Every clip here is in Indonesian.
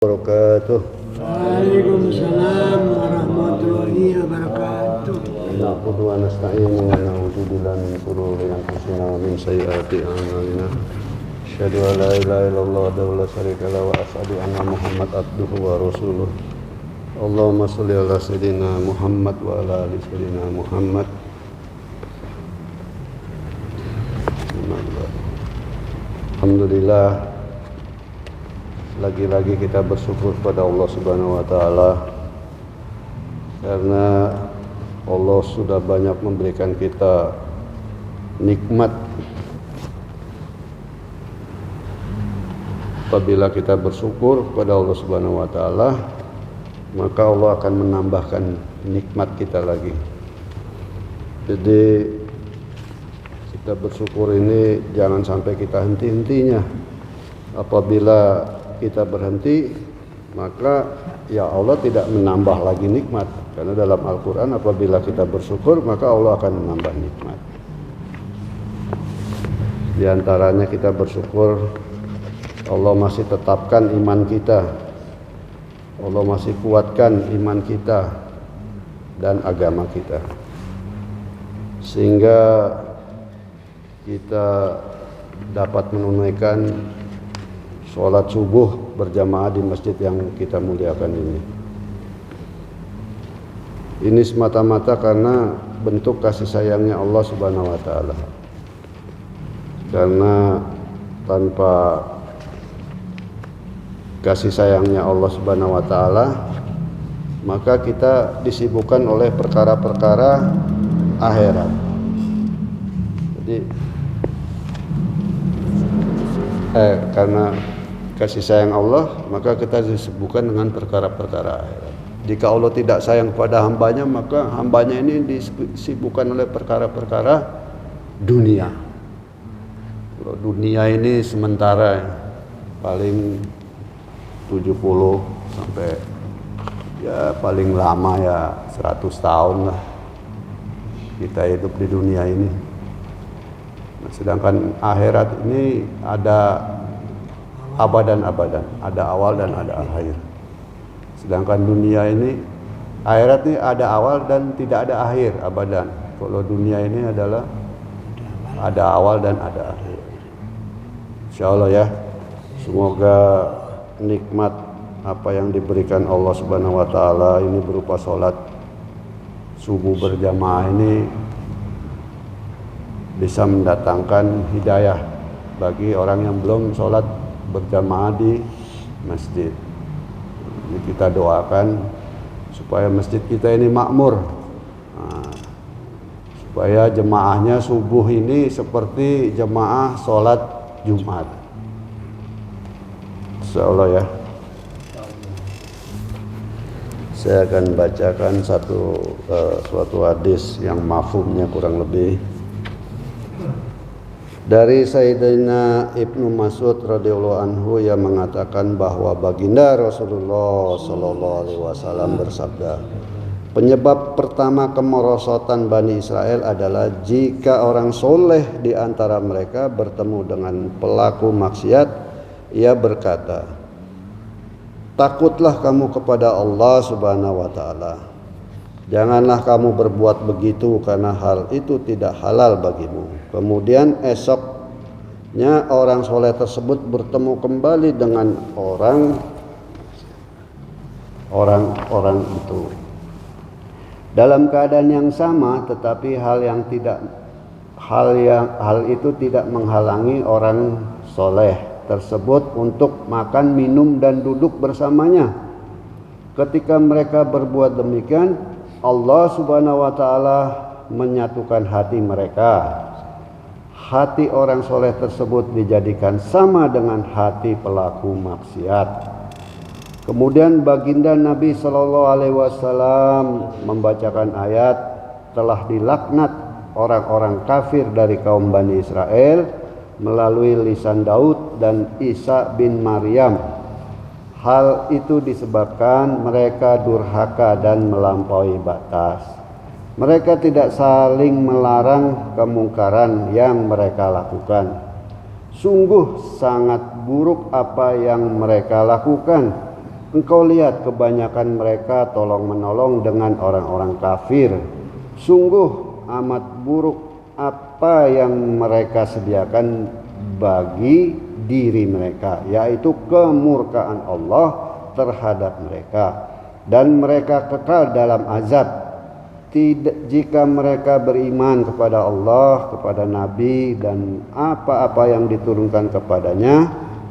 Wabarakatuh. Waalaikumsalam warahmatullahi wabarakatuh. Na'budu wa nasta'inu wa na'udzu billahi min shururi anfusina wa min sayyiati a'malina. Asyhadu an la ilaha illallah wa la syarika lahu wa asyhadu anna Muhammad abduhu wa rasuluh. Allahumma shalli ala sayyidina Muhammad wa ala ali sayyidina Muhammad. Alhamdulillah, lagi-lagi kita bersyukur kepada Allah Subhanahu wa taala karena Allah sudah banyak memberikan kita nikmat. Apabila kita bersyukur kepada Allah Subhanahu wa taala, maka Allah akan menambahkan nikmat kita lagi. Jadi kita bersyukur ini jangan sampai kita henti-hentinya. Apabila kita berhenti, maka ya Allah tidak menambah lagi nikmat. Karena dalam Al-Quran apabila kita bersyukur, maka Allah akan menambah nikmat. Di antaranya kita bersyukur Allah masih tetapkan iman kita, Allah masih kuatkan iman kita dan agama kita, sehingga kita dapat menunaikan sholat subuh berjamaah di masjid yang kita muliakan ini. Ini semata-mata karena bentuk kasih sayangnya Allah Subhanahu wa taala. Karena tanpa kasih sayangnya Allah Subhanahu wa taala, maka kita disibukkan oleh perkara-perkara akhirat. Jadi karena kasih sayang Allah, maka kita disibukkan dengan perkara-perkara akhirat. Jika Allah tidak sayang kepada hambanya, maka hambanya ini disibukkan oleh perkara-perkara dunia. Kalau dunia ini sementara, paling 70 sampai ya paling lama ya 100 tahun lah kita hidup di dunia ini. Nah, sedangkan akhirat ini ada abadan-abadan, ada awal dan ada akhir. Sedangkan dunia ini, akhirat ini ada awal dan tidak ada akhir, abadan. Kalau dunia ini adalah ada awal dan ada akhir. Insyaallah ya, semoga nikmat apa yang diberikan Allah Subhanahu wa taala ini berupa sholat subuh berjamaah ini bisa mendatangkan hidayah bagi orang yang belum sholat berjamaah di masjid. Ini kita doakan supaya masjid kita ini makmur, supaya jemaahnya subuh ini seperti jemaah sholat Jumat. Insyaallah ya. Saya akan bacakan suatu hadis yang mafhumnya kurang lebih dari Sayyidina Ibnu Mas'ud radhiyallahu anhu yang mengatakan bahwa baginda Rasulullah sallallahu alaihi wasallam bersabda, penyebab pertama kemerosotan Bani Israel adalah jika orang soleh di antara mereka bertemu dengan pelaku maksiat, ia berkata, takutlah kamu kepada Allah Subhanahu wa taala. Janganlah kamu berbuat begitu karena hal itu tidak halal bagimu. Kemudian esoknya orang soleh tersebut bertemu kembali dengan orang itu dalam keadaan yang sama, tetapi hal itu tidak menghalangi orang soleh tersebut untuk makan, minum dan duduk bersamanya. Ketika mereka berbuat demikian, Allah Subhanahu wa taala menyatukan hati mereka. Hati orang soleh tersebut dijadikan sama dengan hati pelaku maksiat. Kemudian baginda Nabi sallallahu alaihi wasallam membacakan ayat, telah dilaknat orang-orang kafir dari kaum Bani Israel melalui lisan Daud dan Isa bin Maryam. Hal itu disebabkan mereka durhaka dan melampaui batas. Mereka tidak saling melarang kemungkaran yang mereka lakukan. Sungguh sangat buruk apa yang mereka lakukan. Engkau lihat kebanyakan mereka tolong-menolong dengan orang-orang kafir. Sungguh amat buruk apa yang mereka sediakan bagi diri mereka, yaitu kemurkaan Allah terhadap mereka, dan mereka kekal dalam azab. Jika mereka beriman kepada Allah, kepada Nabi, dan apa-apa yang diturunkan kepadanya,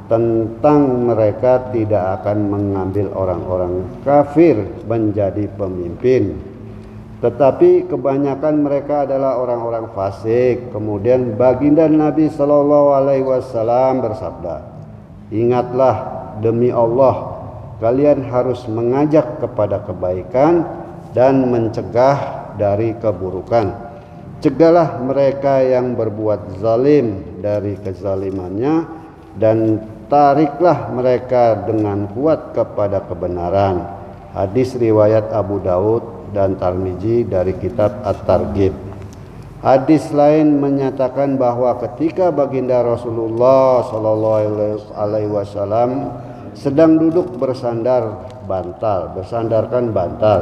tentang mereka tidak akan mengambil orang-orang kafir menjadi pemimpin. Tetapi kebanyakan mereka adalah orang-orang fasik. Kemudian baginda Nabi SAW bersabda, ingatlah demi Allah, kalian harus mengajak kepada kebaikan dan mencegah dari keburukan. Cegahlah mereka yang berbuat zalim dari kezalimannya, dan tariklah mereka dengan kuat kepada kebenaran. Hadis riwayat Abu Daud dan Tirmidzi dari kitab At-Targhib. Hadis lain menyatakan bahwa ketika baginda Rasulullah SAW sedang duduk bersandarkan bantal,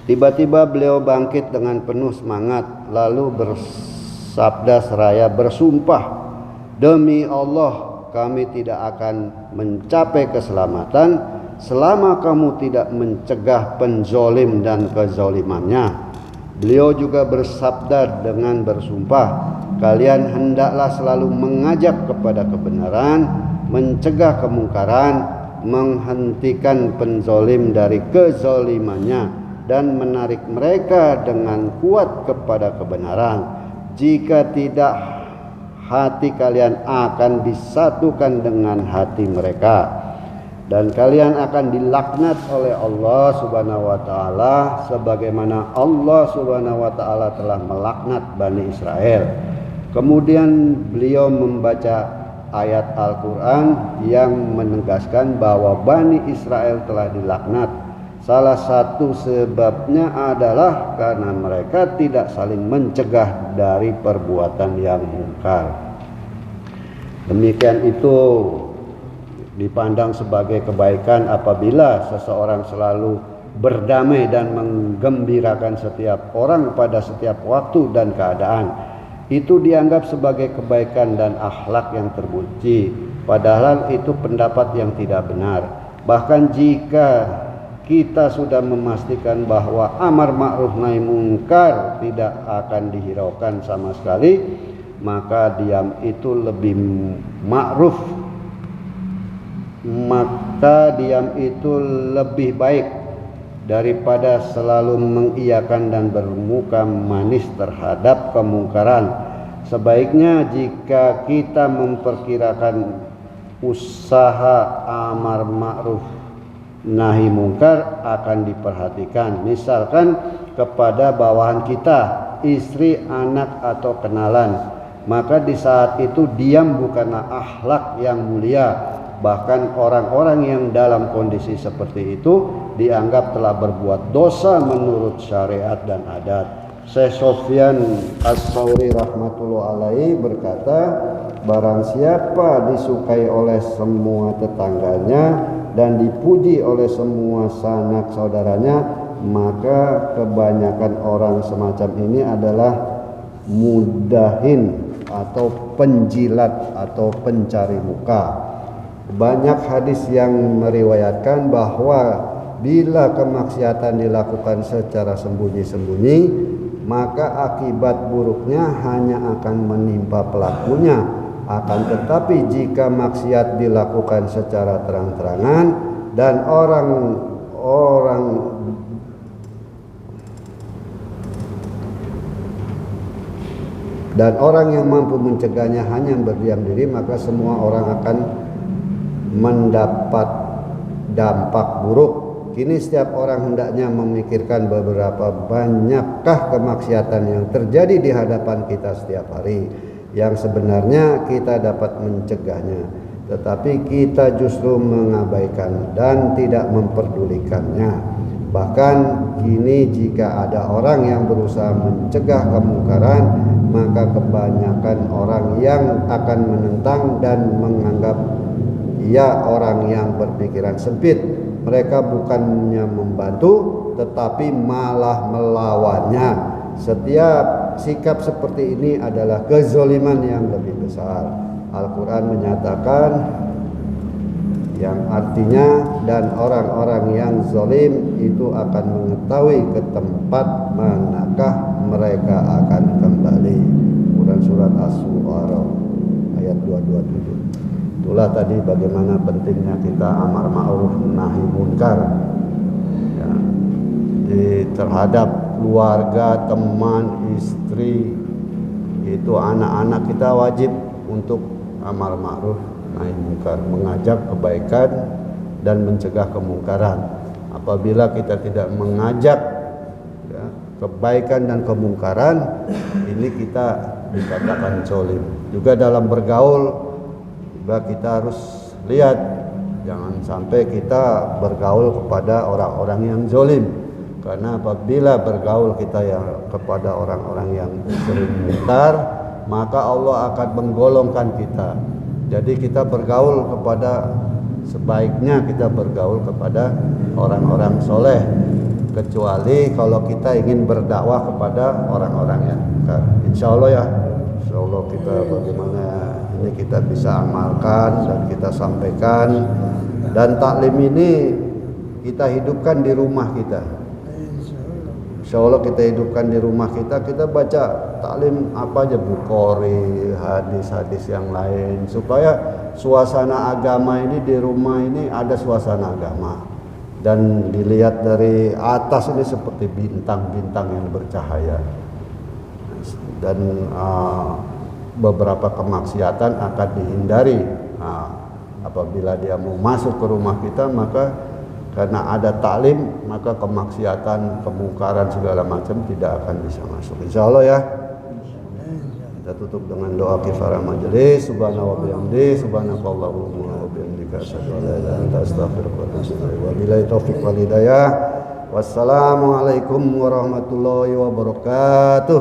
tiba-tiba beliau bangkit dengan penuh semangat, lalu bersabda seraya bersumpah, demi Allah, kami tidak akan mencapai keselamatan selama kamu tidak mencegah penzolim dan kezolimannya. Beliau juga bersabda dengan bersumpah, kalian hendaklah selalu mengajak kepada kebenaran, mencegah kemungkaran, menghentikan penzolim dari kezolimannya, dan menarik mereka dengan kuat kepada kebenaran. Jika tidak, hati kalian akan disatukan dengan hati mereka, dan kalian akan dilaknat oleh Allah Subhanahu wa taala sebagaimana Allah Subhanahu wa taala telah melaknat Bani Israel. Kemudian beliau membaca ayat Al-Qur'an yang menegaskan bahwa Bani Israel telah dilaknat. Salah satu sebabnya adalah karena mereka tidak saling mencegah dari perbuatan yang mungkar. Demikian itu dipandang sebagai kebaikan apabila seseorang selalu berdamai dan menggembirakan setiap orang pada setiap waktu dan keadaan. Itu dianggap sebagai kebaikan dan akhlak yang terpuji, padahal itu pendapat yang tidak benar. Bahkan jika kita sudah memastikan bahwa amar ma'ruf nahi mungkar tidak akan dihiraukan sama sekali, maka diam itu lebih ma'ruf, maka diam itu lebih baik daripada selalu mengiyakan dan bermuka manis terhadap kemungkaran. Sebaiknya jika kita memperkirakan usaha amar ma'ruf nahi mungkar akan diperhatikan, misalkan kepada bawahan kita, istri, anak, atau kenalan, maka di saat itu diam bukanlah akhlak yang mulia. Bahkan orang-orang yang dalam kondisi seperti itu dianggap telah berbuat dosa menurut syariat dan adat. Syekh Sofyan As-Sauri rahmatullah alaihi berkata, barang siapa disukai oleh semua tetangganya dan dipuji oleh semua sanak saudaranya, maka kebanyakan orang semacam ini adalah mudahin atau penjilat atau pencari muka. Banyak hadis yang meriwayatkan bahwa bila kemaksiatan dilakukan secara sembunyi-sembunyi, maka akibat buruknya hanya akan menimpa pelakunya. Akan tetapi jika maksiat dilakukan secara terang-terangan dan orang yang mampu mencegahnya hanya berdiam diri, maka semua orang akan mendapat dampak buruk. Kini setiap orang hendaknya memikirkan beberapa banyakkah kemaksiatan yang terjadi di hadapan kita setiap hari, yang sebenarnya kita dapat mencegahnya, tetapi kita justru mengabaikan dan tidak memperdulikannya. Bahkan kini jika ada orang yang berusaha mencegah kemungkaran, maka kebanyakan orang yang akan menentang dan menganggap Ya orang yang berpikiran sempit, mereka bukannya membantu tetapi malah melawannya. Setiap sikap seperti ini adalah kezaliman yang lebih besar. Al-Quran menyatakan yang artinya, dan orang-orang yang zalim itu akan mengetahui ke tempat manakah mereka akan kembali. Quran surat Asy-Syu'ara ayat 227. Itulah tadi bagaimana pentingnya kita amar ma'ruf nahi munkar ya, terhadap keluarga, teman, istri, itu anak-anak kita wajib untuk amar ma'ruf nahi munkar, mengajak kebaikan dan mencegah kemungkaran. Apabila kita tidak mengajak ya, kebaikan dan kemungkaran, ini kita dikatakan zalim. Juga dalam bergaul juga kita harus lihat, jangan sampai kita bergaul kepada orang-orang yang zalim. Karena apabila bergaul kita yang kepada orang-orang yang sering munkar, maka Allah akan menggolongkan kita. Jadi kita bergaul kepada, sebaiknya kita bergaul kepada orang-orang soleh, kecuali kalau kita ingin berdakwah kepada orang-orang yang munkar. Insya Allah ya, insya Allah kita bagaimana ini kita bisa amalkan dan kita sampaikan, dan taklim ini kita hidupkan di rumah kita. Insya Allah kita hidupkan di rumah kita, kita baca taklim apa aja, Bukhari, hadis-hadis yang lain, supaya suasana agama ini di rumah ini ada suasana agama, dan dilihat dari atas ini seperti bintang-bintang yang bercahaya, dan beberapa kemaksiatan akan dihindari. Apabila dia mau masuk ke rumah kita, maka karena ada taklim, maka kemaksiatan, kemungkaran segala macam tidak akan bisa masuk. Insya Allah ya. Kita tutup dengan doa kifarah majelis. Subhanahu wa bihamdi, subhanakallahumma wa bihamdika, asyhadu an la ilaha illa anta, astaghfiruka wa atubu ilaik. Wabillahi taufiq wal hidayah. Wassalamualaikum warahmatullahi wabarakatuh.